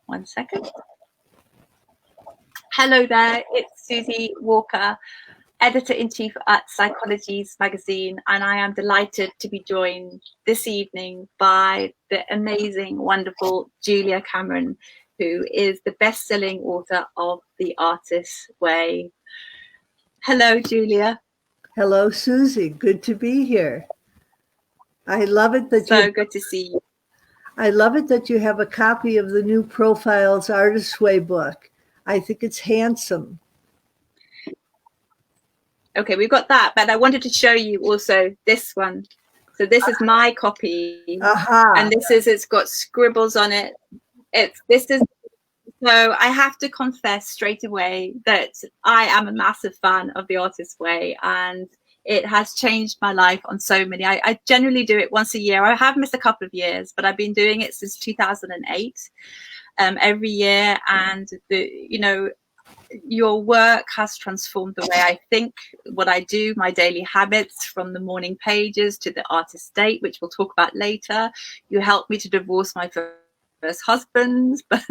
1 second. Hello there, it's Susie Walker, Editor-in-Chief at Psychologies magazine, and I am delighted to be joined this evening by the amazing, wonderful Julia Cameron, who is the best-selling author of The Artist's Way. Hello, Julia. Hello, Susie. Good to be here. I love it that good to see you. I love it that you have a copy of the new Profiles Artist's Way book. I think it's handsome. Okay, we've got that, but I wanted to show you also this one. So this is my copy, and it's got scribbles on it. So I have to confess straight away that I am a massive fan of The Artist's Way, and it has changed my life on so many. I generally do it once a year. I have missed a couple of years, but I've been doing it since 2008, every year. And your work has transformed the way I think, what I do, my daily habits, from the morning pages to the artist date, which we'll talk about later. You helped me to divorce my first husband, but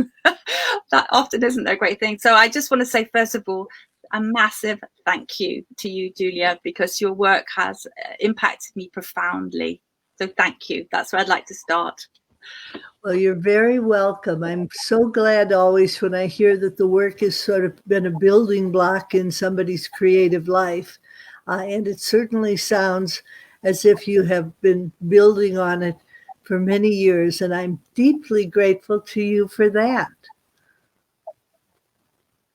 that often isn't a great thing. So I just want to say, first of all, a massive thank you to you, Julia, because your work has impacted me profoundly. So thank you. That's where I'd like to start. Well, you're very welcome. I'm so glad always when I hear that the work has sort of been a building block in somebody's creative life. And it certainly sounds as if you have been building on it for many years. And I'm deeply grateful to you for that.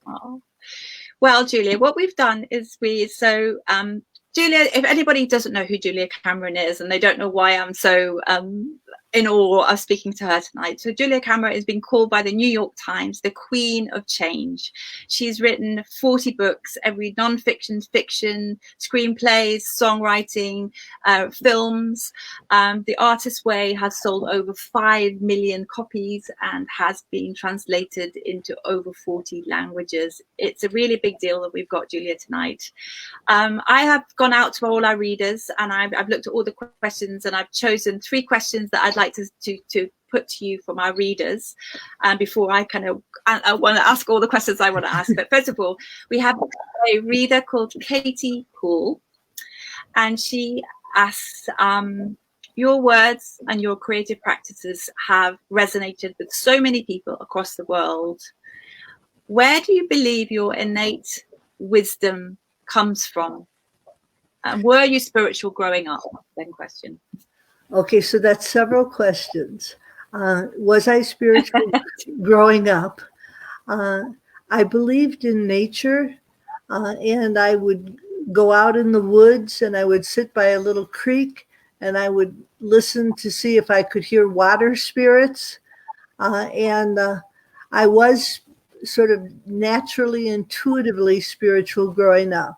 Oh. Well, Julia, what we've done is Julia, if anybody doesn't know who Julia Cameron is, and they don't know why I'm so in awe of speaking to her tonight. So Julia Cameron has been called by the New York Times the Queen of Change. She's written 40 books, every nonfiction, fiction, screenplays, songwriting, films. The Artist's Way has sold over 5 million copies and has been translated into over 40 languages. It's a really big deal that we've got Julia tonight. I have gone out to all our readers, and I've looked at all the questions, and I've chosen 3 questions that I'd like to put to you from our readers. Before I want to ask all the questions I want to ask. But first of all, we have a reader called Katie Poole, and she asks, your words and your creative practices have resonated with so many people across the world. Where do you believe your innate wisdom comes from? Were you spiritual growing up? Second question. Okay, so that's several questions. Was I spiritual growing up? I believed in nature, and I would go out in the woods, and I would sit by a little creek, and I would listen to see if I could hear water spirits. And I was sort of naturally, intuitively spiritual growing up.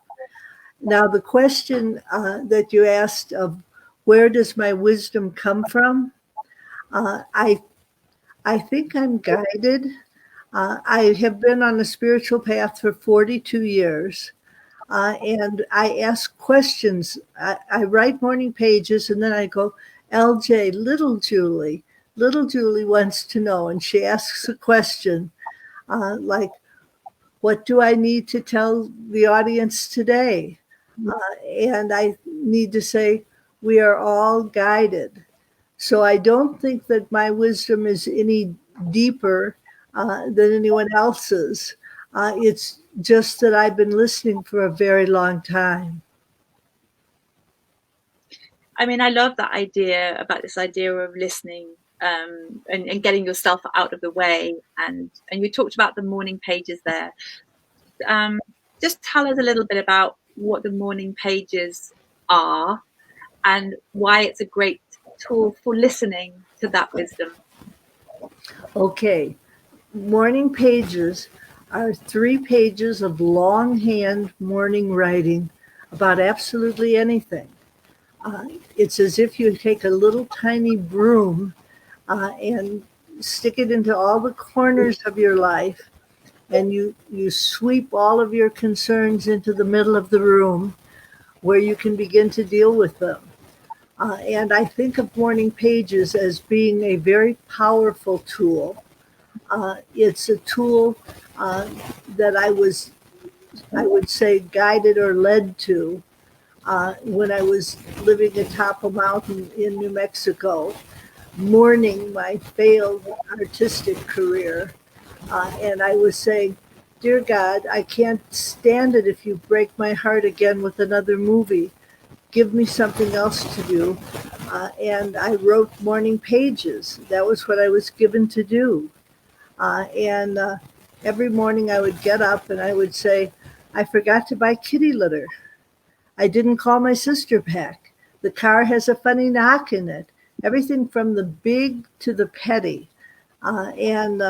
Now, the question that you asked of where does my wisdom come from? I think I'm guided. I have been on a spiritual path for 42 years, and I ask questions. I write morning pages, and then I go, LJ, little Julie wants to know, and she asks a question like, what do I need to tell the audience today? And I need to say, we are all guided. So I don't think that my wisdom is any deeper than anyone else's. It's just that I've been listening for a very long time. I mean, I love that idea about this idea of listening and getting yourself out of the way. And you talked about the morning pages there. Just tell us a little bit about what the morning pages are and why it's a great tool for listening to that wisdom. Okay. Morning pages are 3 pages of longhand morning writing about absolutely anything. It's as if you take a little tiny broom and stick it into all the corners of your life, and you sweep all of your concerns into the middle of the room where you can begin to deal with them. And I think of morning pages as being a very powerful tool. It's a tool that I would say, guided or led to when I was living atop a mountain in New Mexico, mourning my failed artistic career. And I was saying, "Dear God, I can't stand it if you break my heart again with another movie. Give me something else to do." And I wrote morning pages. That was what I was given to do. And every morning I would get up and I would say, "I forgot to buy kitty litter. I didn't call my sister back. The car has a funny knock in it." Everything from the big to the petty. And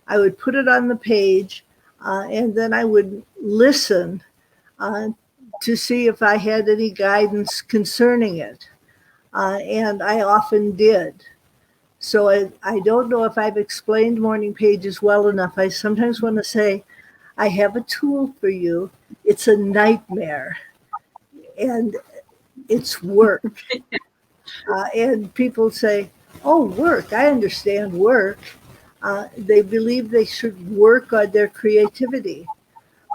I would put it on the page, and then I would listen to see if I had any guidance concerning it. And I often did. So I don't know if I've explained morning pages well enough. I sometimes want to say, I have a tool for you. It's a nightmare. And it's work. And people say, "Oh, work. I understand work." They believe they should work on their creativity.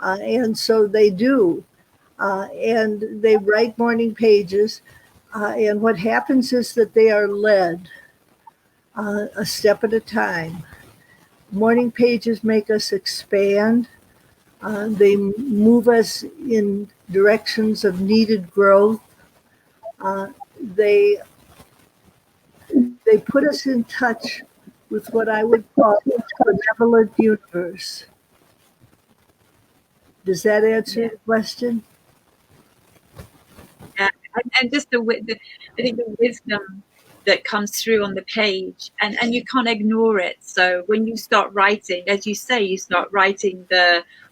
And so they do. And they write morning pages. And what happens is that they are led a step at a time. Morning pages make us expand. They move us in directions of needed growth. They put us in touch with what I would call a benevolent universe. Does that answer the question? Yeah, and just I think the wisdom that comes through on the page, and you can't ignore it. So when you start writing, as you say, you start writing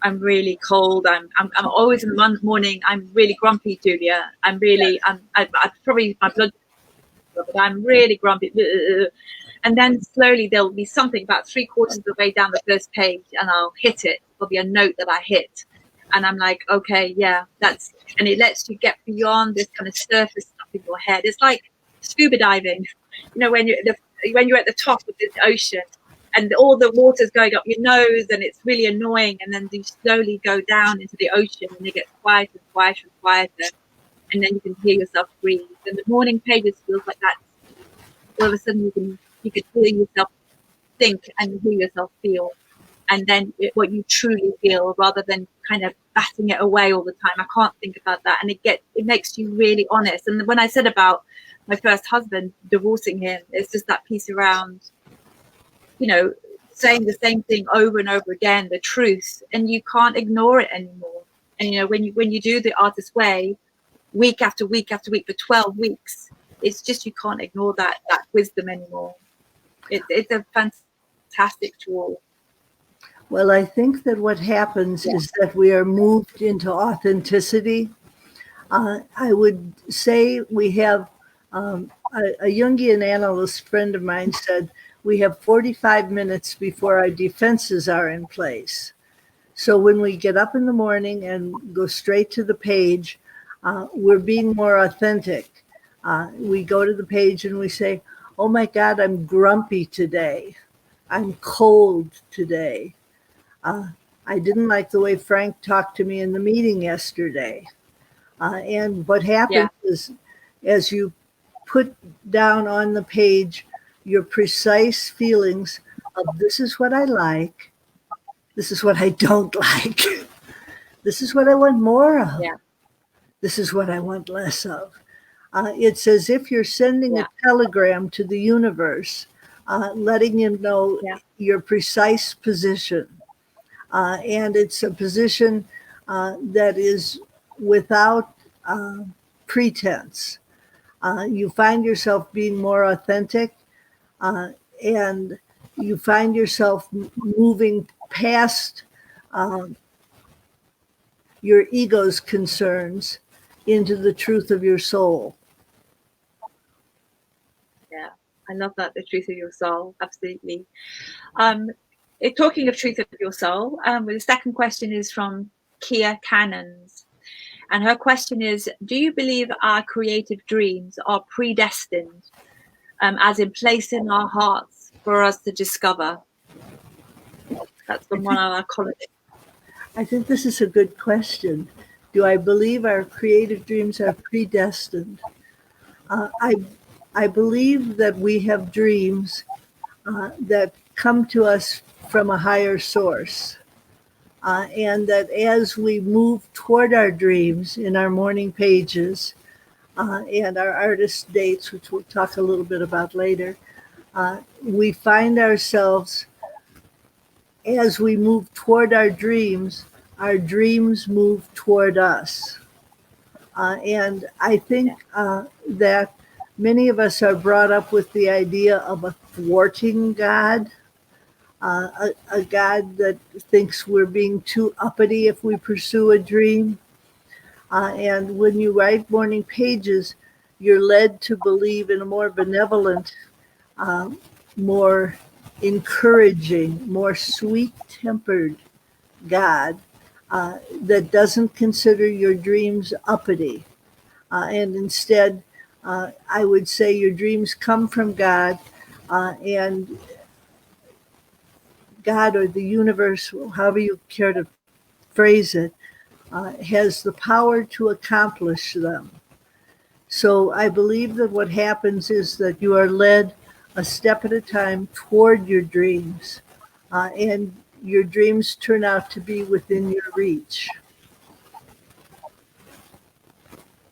"I'm really cold. I'm always in the morning. I'm really grumpy, Julia. I'm probably my blood, but I'm really grumpy." And then slowly there'll be something about 3/4 of the way down the first page, and I'll hit it. There'll be a note that I hit, and I'm like, okay, yeah, and it lets you get beyond this kind of surface stuff in your head. It's like scuba diving, when you're at the top of the ocean, and all the water's going up your nose, and it's really annoying, and then you slowly go down into the ocean, and it gets quieter and quieter and quieter, and then you can hear yourself breathe. And the morning pages feels like that. All of a sudden you can hear yourself think and hear yourself feel, and then what you truly feel, rather than kind of batting it away all the time. I can't think about that. And it makes you really honest. And when I said about my first husband, divorcing him, it's just that piece around, saying the same thing over and over again, the truth, and you can't ignore it anymore. And when you do the artist way, week after week after week for 12 weeks, it's just, you can't ignore that wisdom anymore. It's a fantastic tool. Well, I think that what happens is that we are moved into authenticity. I would say we have a Jungian analyst friend of mine said we have 45 minutes before our defenses are in place. So when we get up in the morning and go straight to the page, we're being more authentic. We go to the page and we say, "Oh my God, I'm grumpy today. I'm cold today. I didn't like the way Frank talked to me in the meeting yesterday." And what happens is, as you put down on the page your precise feelings of, this is what I like, this is what I don't like, this is what I want more of, this is what I want less of. It's as if you're sending a telegram to the universe, letting him know your precise position. And it's a position that is without pretense. You find yourself being more authentic, and you find yourself moving past your ego's concerns into the truth of your soul. Yeah, I love that, the truth of your soul. Absolutely. Talking of truth of your soul, the second question is from Kia Cannons. And her question is, do you believe our creative dreams are predestined, as in placed in our hearts for us to discover? That's from one of our colleagues. I think this is a good question. Do I believe our creative dreams are predestined? Uh, I, I believe that we have dreams that come to us from a higher source. And that as we move toward our dreams in our morning pages and our artist dates, which we'll talk a little bit about later, we find ourselves, as we move toward our dreams move toward us. And I think that many of us are brought up with the idea of a thwarting God, a God that thinks we're being too uppity if we pursue a dream. And when you write morning pages, you're led to believe in a more benevolent, more encouraging, more sweet-tempered God that doesn't consider your dreams uppity. And instead, I would say your dreams come from God, and God or the universe, however you care to phrase it, has the power to accomplish them. So I believe that what happens is that you are led a step at a time toward your dreams, and your dreams turn out to be within your reach.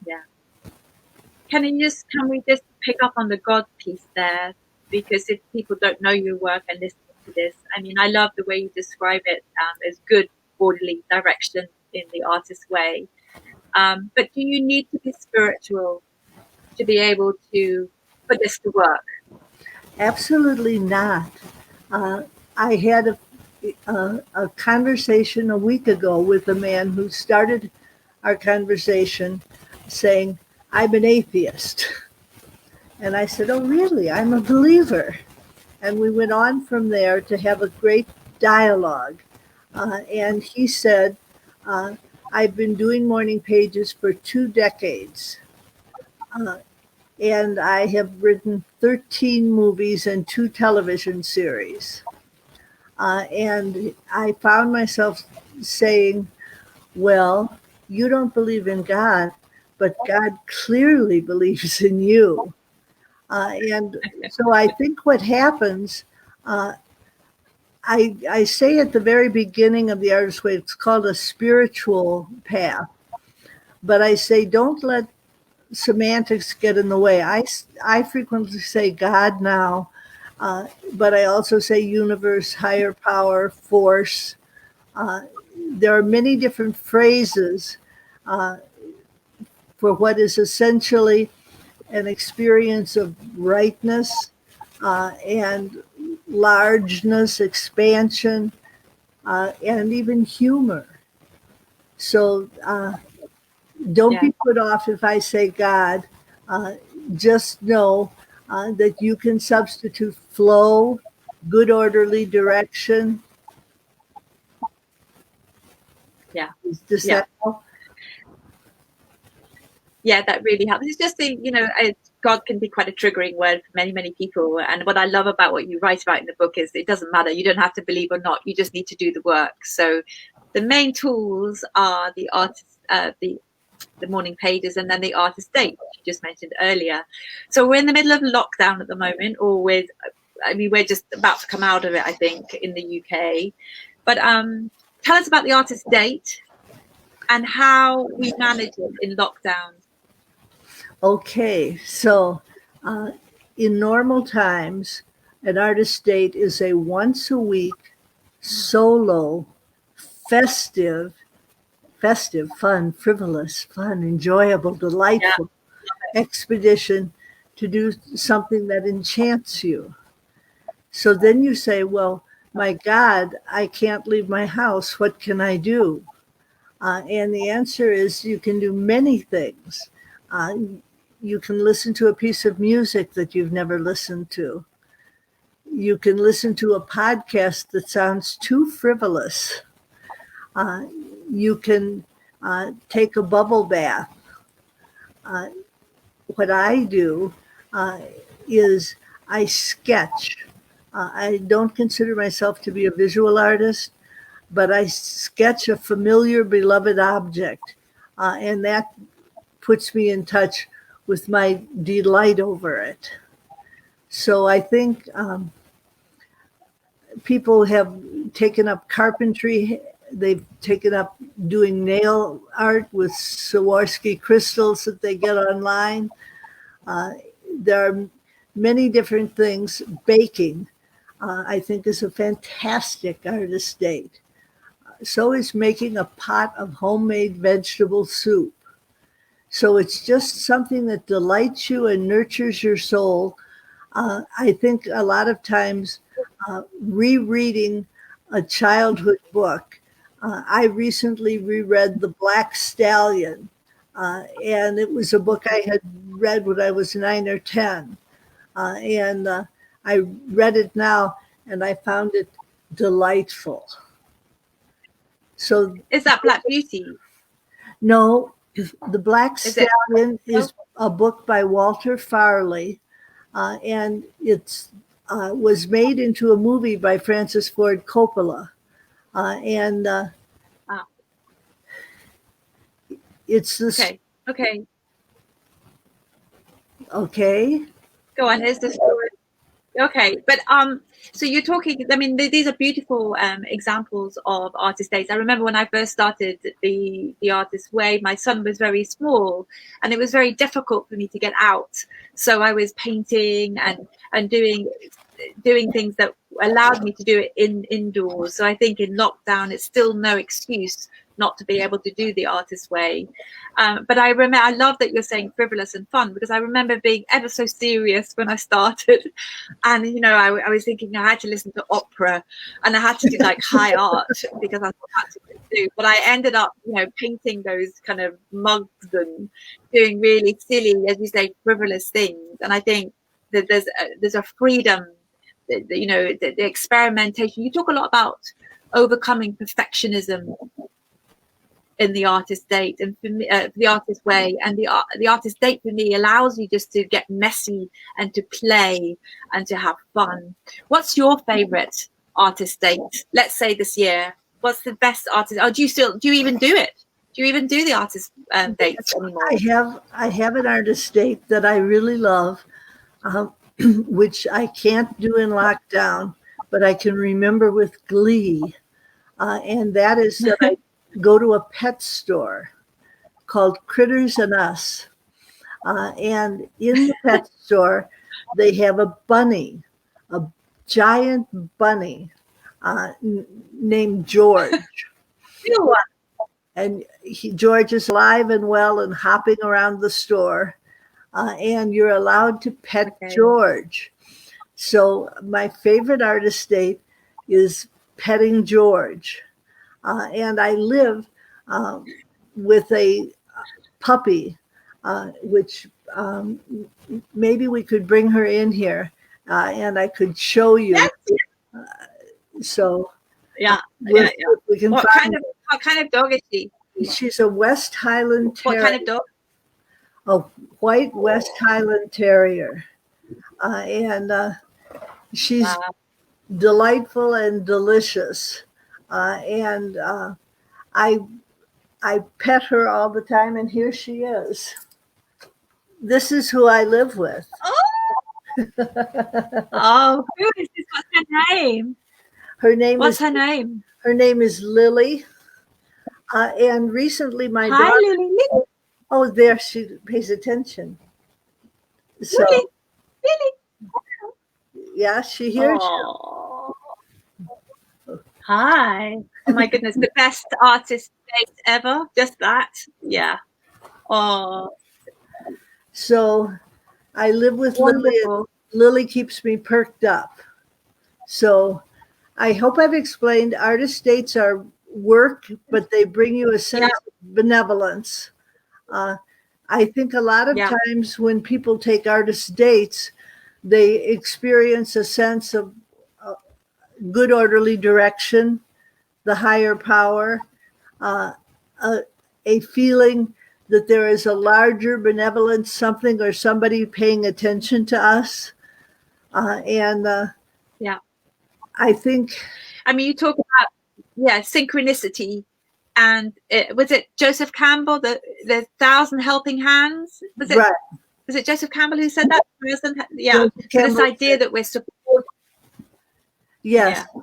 Yeah. Can we just pick up on the God piece there? Because if people don't know your work and listening to this, I mean, I love the way you describe it as good orderly direction in the artist way. But do you need to be spiritual to be able to put this to work? Absolutely not. I had a conversation a week ago with a man who started our conversation saying, I'm an atheist. And I said, oh, really? I'm a believer. And we went on from there to have a great dialogue. And he said, I've been doing morning pages for 2 decades. And I have written 13 movies and 2 television series. And I found myself saying, well, you don't believe in God, but God clearly believes in you. And so I think what happens, I say at the very beginning of the Artist's Way, it's called a spiritual path. But I say, don't let semantics get in the way. I frequently say God now, but I also say universe, higher power, force. There are many different phrases for what is essentially an experience of rightness and largeness, expansion, and even humor. So don't be put off if I say God. Just know that you can substitute flow, good orderly direction. Yeah. Does that help? Yeah, that really helps. It's just God can be quite a triggering word for many, many people. And what I love about what you write about in the book is it doesn't matter. You don't have to believe or not. You just need to do the work. So the main tools are the artist, the morning pages, and then the artist date, which you just mentioned earlier. So we're in the middle of lockdown at the moment, we're just about to come out of it, I think, in the UK. But tell us about the artist date and how we manage it in lockdown. Okay, so in normal times, an artist date is a once a week solo, festive, fun, frivolous, fun, enjoyable, delightful expedition to do something that enchants you. So then you say, well, my God, I can't leave my house. What can I do? And the answer is you can do many things. You can listen to a piece of music that you've never listened to. You can listen to a podcast that sounds too frivolous. You can take a bubble bath. What I do is I sketch I don't consider myself to be a visual artist, but I sketch a familiar, beloved object, and that puts me in touch with my delight over it. So I think people have taken up carpentry. They've taken up doing nail art with Swarovski crystals that they get online. There are many different things. Baking, I think, is a fantastic artist date. So is making a pot of homemade vegetable soup. So it's just something that delights you and nurtures your soul. I think a lot of times rereading a childhood book. I recently reread The Black Stallion, and it was a book I had read when I was 9 or 10. And I read it now, and I found it delightful. So, is that Black Beauty? No, The Black Stallion is a book by Walter Farley, and it's was made into a movie by Francis Ford Coppola, and it's this. Okay. Okay. Go on. Here's the story. Okay, but so you're talking. I mean, these are beautiful examples of artist dates. I remember when I first started the Artist Way, my son was very small, and it was very difficult for me to get out. So I was painting and doing things that allowed me to do it indoors. So I think in lockdown, it's still no excuse not to be able to do the Artist Way. But I love that you're saying frivolous and fun, because I remember being ever so serious when I started. And, you know, I was thinking I had to listen to opera and I had to do like high art because I thought that's what to do. But I ended up, you know, painting those kind of mugs and doing really silly, as you say, frivolous things. And I think that there's a freedom, you know, the experimentation. You talk a lot about overcoming perfectionism in the Artist date, and for me, the Artist Way, and the Artist date for me allows you just to get messy and to play and to have fun. What's your favorite Artist date? Let's say this year. What's the best artist? Or do you even do it? Do you even do the Artist dates anymore? I have an Artist date that I really love, which I can't do in lockdown, but I can remember with glee, and that is that I go to a pet store called Critters and Us. And in the pet store, they have a bunny, a giant bunny named George. And George is alive and well and hopping around the store. And you're allowed to pet George. So my favorite Artist date is petting George. And I live with a puppy, which maybe we could bring her in here and I could show you. So we can what kind of dog is she? She's a West Highland Terrier. What kind of dog? A white West Highland Terrier. And she's delightful and delicious. And I pet her all the time, and here she is. This is who I live with. Oh, who is this? What's her name? What's her name? Her name is Lily. And recently my Hi, daughter. Lily. Oh, there, she pays attention. So, Lily. Yeah, she hears you. Hi. Oh my goodness, the best Artist date ever. Just that. Yeah. Oh. So I live with Lily, and Lily keeps me perked up. So I hope I've explained Artist dates are work, but they bring you a sense of benevolence. I think a lot of times when people take Artist dates, they experience a sense of good orderly direction, the higher power, a feeling that there is a larger benevolent something or somebody paying attention to us. I think, I mean, you talk about synchronicity, and was it Joseph Campbell, the thousand helping hands? right. Was it Joseph Campbell who said that? Yeah. Joseph So this Campbell idea said, that we're supported. yes. Yeah.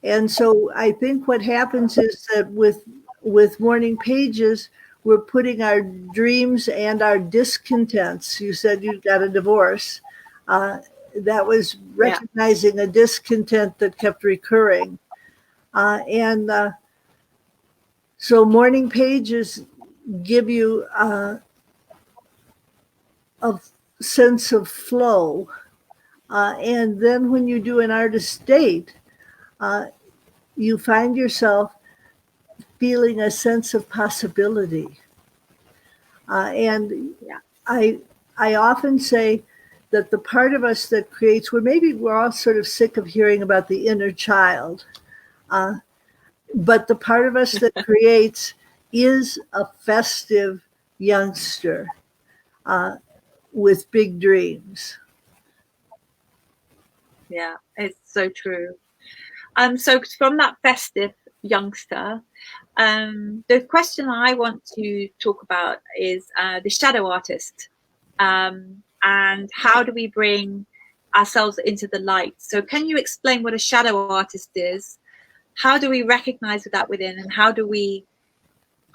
And so I think what happens is that with Morning Pages, we're putting our dreams and our discontents. You said you got a divorce. That was recognizing a discontent that kept recurring. And so Morning Pages give you a sense of flow. And then when you do an artist date, you find yourself feeling a sense of possibility. And I often say that the part of us that creates, well, maybe we're all sort of sick of hearing about the inner child, but the part of us that creates is a festive youngster with big dreams. Yeah, it's so true. So from that festive youngster, the question I want to talk about is the shadow artist, and how do we bring ourselves into the light? So can you explain what a shadow artist is? How do we recognize that within, and how do we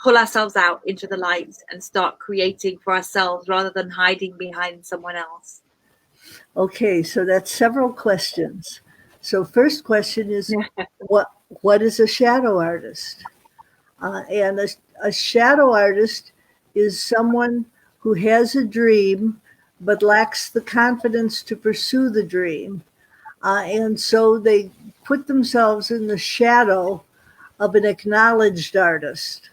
pull ourselves out into the light and start creating for ourselves rather than hiding behind someone else? Okay, so that's several questions. So first question is, what is a shadow artist? And a shadow artist is someone who has a dream but lacks the confidence to pursue the dream. And so they put themselves in the shadow of an acknowledged artist,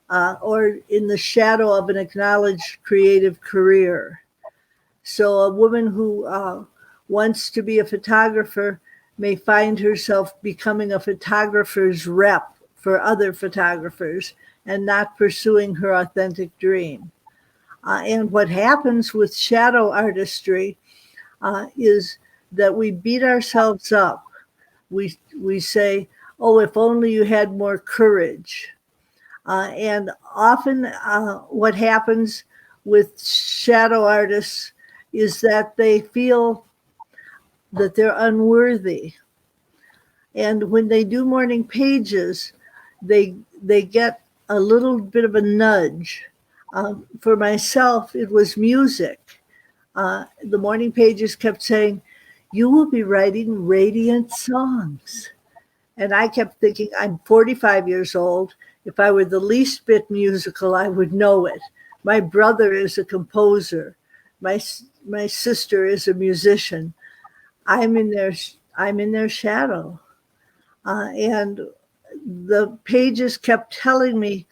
or in the shadow of an acknowledged creative career. So a woman who wants to be a photographer may find herself becoming a photographer's rep for other photographers and not pursuing her authentic dream. And what happens with shadow artistry is that we beat ourselves up. We say, oh, if only you had more courage. And often what happens with shadow artists is that they feel that they're unworthy. And when they do Morning Pages, they get a little bit of a nudge. For myself, it was music. The Morning Pages kept saying, you will be writing radiant songs. And I kept thinking, I'm 45 years old. If I were the least bit musical, I would know it. My brother is a composer. My sister is a musician. I'm in their shadow. And the pages kept telling me,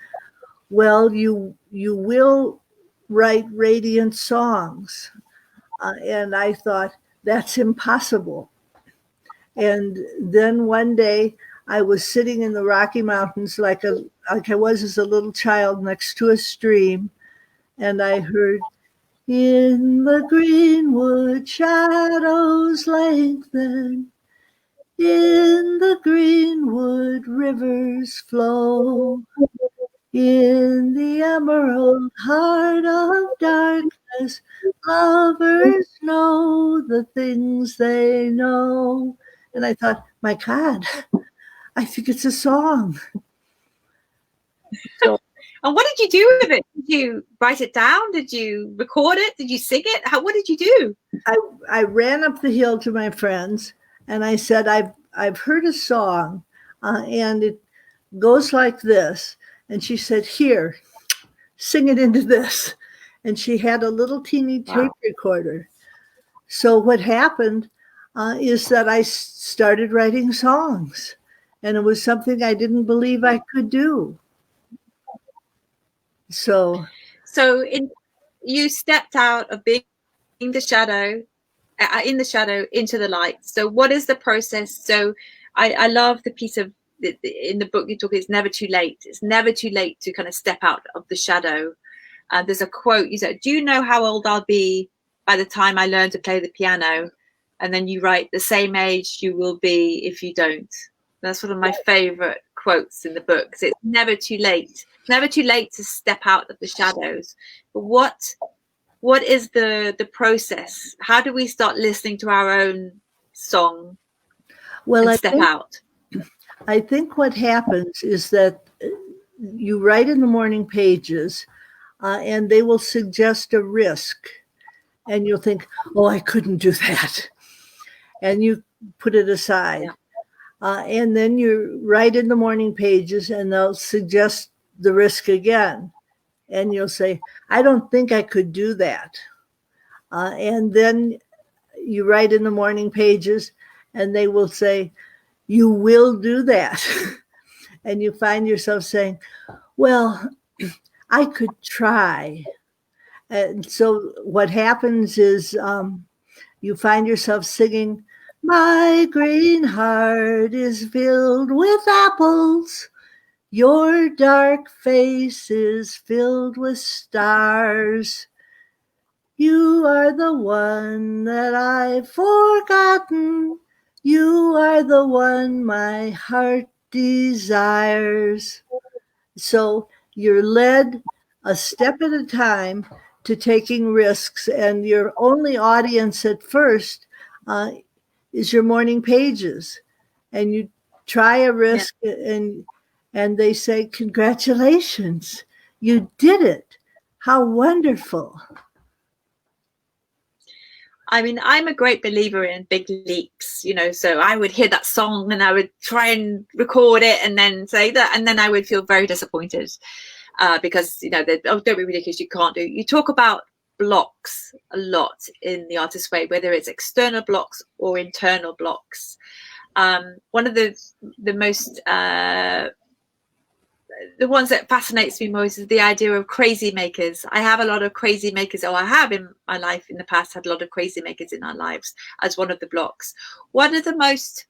well, you will write radiant songs. And I thought, that's impossible. And then one day I was sitting in the Rocky Mountains like I was as a little child next to a stream, and I heard, in the greenwood shadows lengthen, in the greenwood rivers flow, in the emerald heart of darkness, lovers know the things they know. And I thought, my God, I think it's a song. So, and what did you do with it? Did you write it down? Did you record it? Did you sing it? What did you do? I ran up the hill to my friends and I said, I've heard a song and it goes like this. And she said, here, sing it into this. And she had a little teeny tape recorder. So what happened is that I started writing songs, and it was something I didn't believe I could do. So you stepped out of being the shadow, in the shadow, into the light. So what is the process? So I love the piece of in the book you talk, it's never too late. It's never too late to kind of step out of the shadow. There's a quote you said, do you know how old I'll be by the time I learn to play the piano? and then you write, the same age you will be if you don't. That's one of my favorite quotes in the book. It's never too late. Never too late to step out of the shadows. But what is the process? How do we start listening to our own song and step out? I think what happens is that you write in the morning pages, and they will suggest a risk, and you'll think, oh, I couldn't do that, and you put it aside. And then you write in the morning pages, and they'll suggest the risk again, and you'll say, I don't think I could do that. And then you write in the morning pages, and they will say, you will do that. And you find yourself saying, well, I could try. And so what happens is you find yourself singing, my green heart is filled with apples. Your dark face is filled with stars. You are the one that I've forgotten. You are the one my heart desires. So you're led a step at a time to taking risks, and your only audience at first is your morning pages. And you try a risk, and they say, congratulations, you did it. How wonderful. I mean, I'm a great believer in big leaps, so I would hear that song and I would try and record it and then say that, and then I would feel very disappointed because, don't be ridiculous, you can't do. You talk about blocks a lot in The Artist's Way, whether it's external blocks or internal blocks. One of the most the ones that fascinates me most is the idea of crazy makers. I have a lot of crazy makers, or I have in my life in the past had a lot of crazy makers in our lives as one of the blocks. What are the most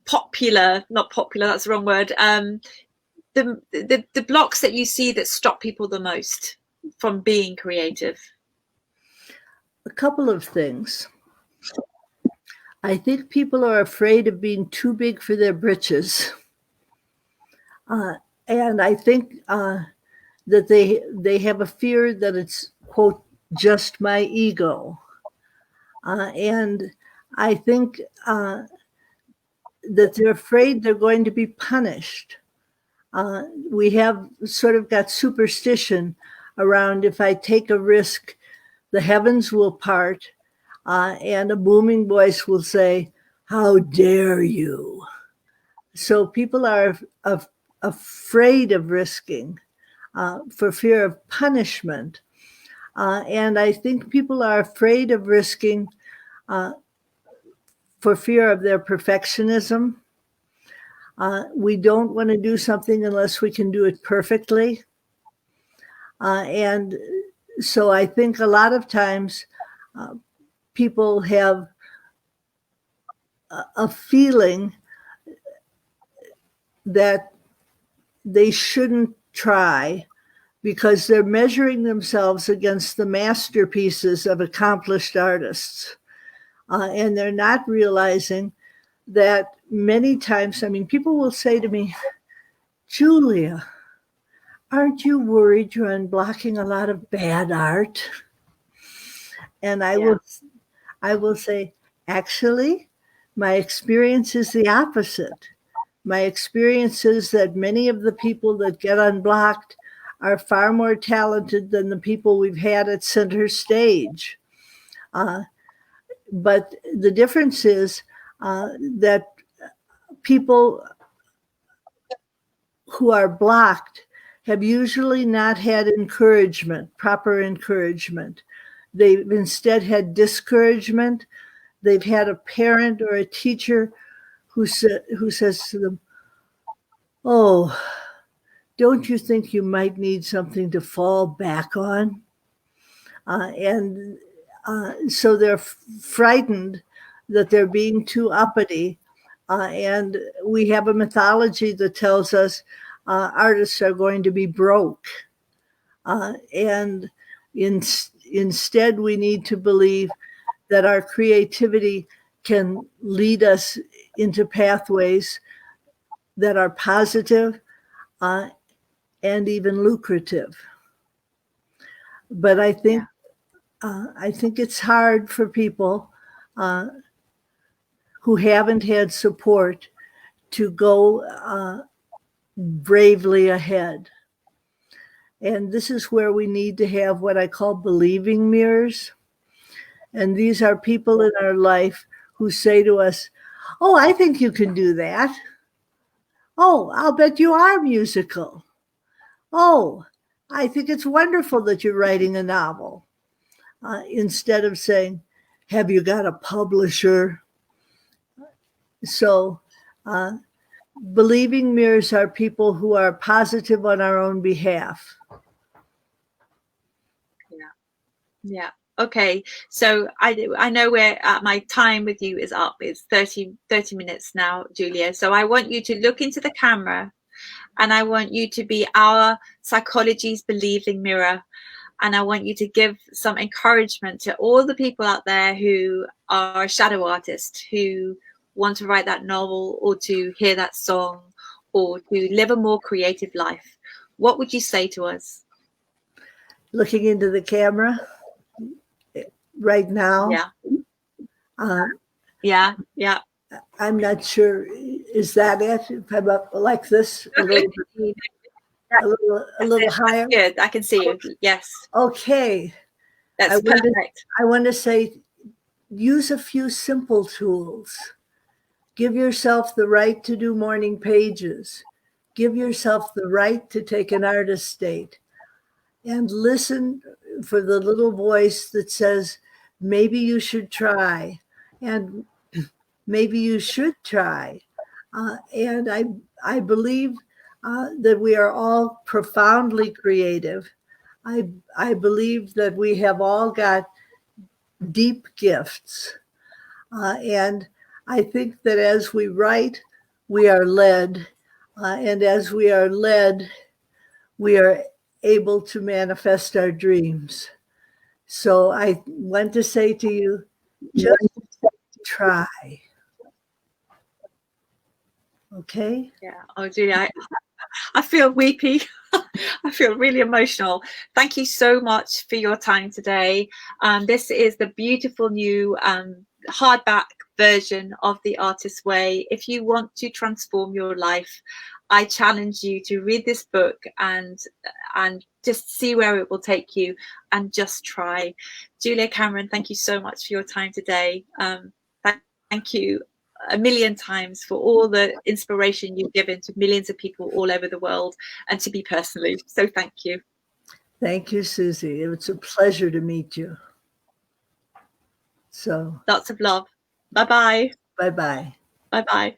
popular, not popular, that's the wrong word, the blocks that you see that stop people the most from being creative? A couple of things. I think people are afraid of being too big for their britches. And I think that they have a fear that it's, quote, just my ego. And I think that they're afraid they're going to be punished. We have sort of got superstition around, if I take a risk, the heavens will part. And a booming voice will say, how dare you? So people are afraid of risking for fear of punishment. And I think people are afraid of risking for fear of their perfectionism. We don't want to do something unless we can do it perfectly. And so I think a lot of times people have a feeling that they shouldn't try because they're measuring themselves against the masterpieces of accomplished artists. And they're not realizing that many times, people will say to me, Julia, aren't you worried you're unblocking a lot of bad art? And I will say, actually, my experience is the opposite. My experience is that many of the people that get unblocked are far more talented than the people we've had at center stage. But the difference is that people who are blocked have usually not had encouragement, proper encouragement. They've instead had discouragement. They've had a parent or a teacher who says to them, oh, don't you think you might need something to fall back on? So they're frightened that they're being too uppity. And we have a mythology that tells us artists are going to be broke. And Instead, we need to believe that our creativity can lead us into pathways that are positive and even lucrative. But I think it's hard for people who haven't had support to go bravely ahead. And this is where we need to have what I call believing mirrors. And these are people in our life who say to us, "Oh, I think you can do that. Oh, I'll bet you are musical. Oh, I think it's wonderful that you're writing a novel." Instead of saying, "Have you got a publisher?" So believing mirrors are people who are positive on our own behalf. Yeah. Okay. So I know where my time with you is up. It's 30 minutes now, Julia. So I want you to look into the camera, and I want you to be our Psychologies believing mirror. And I want you to give some encouragement to all the people out there who are shadow artists, who want to write that novel or to hear that song or to live a more creative life. What would you say to us? Looking into the camera right now. Yeah. Yeah. I'm not sure. Is that it? If I'm up like this a little bit, a little higher. Good. I can see you. Yes. Okay. That's perfect. I want to say, use a few simple tools. Give yourself the right to do morning pages. Give yourself the right to take an artist date. And listen for the little voice that says, maybe you should try. And maybe you should try. And I believe that we are all profoundly creative. I believe that we have all got deep gifts. And I think that as we write, we are led. And as we are led, we are able to manifest our dreams. So I want to say to you, just try. Okay? Yeah. Oh, Julia, I feel weepy. I feel really emotional. Thank you so much for your time today. This is the beautiful new hardback version of The Artist's Way. If you want to transform your life, I challenge you to read this book and just see where it will take you, and just try. Julia Cameron, thank you so much for your time today. Thank you a million times for all the inspiration you've given to millions of people all over the world, and to me personally. So thank you. Thank you, Susie. It's a pleasure to meet you. So lots of love. Bye-bye. Bye-bye. Bye-bye.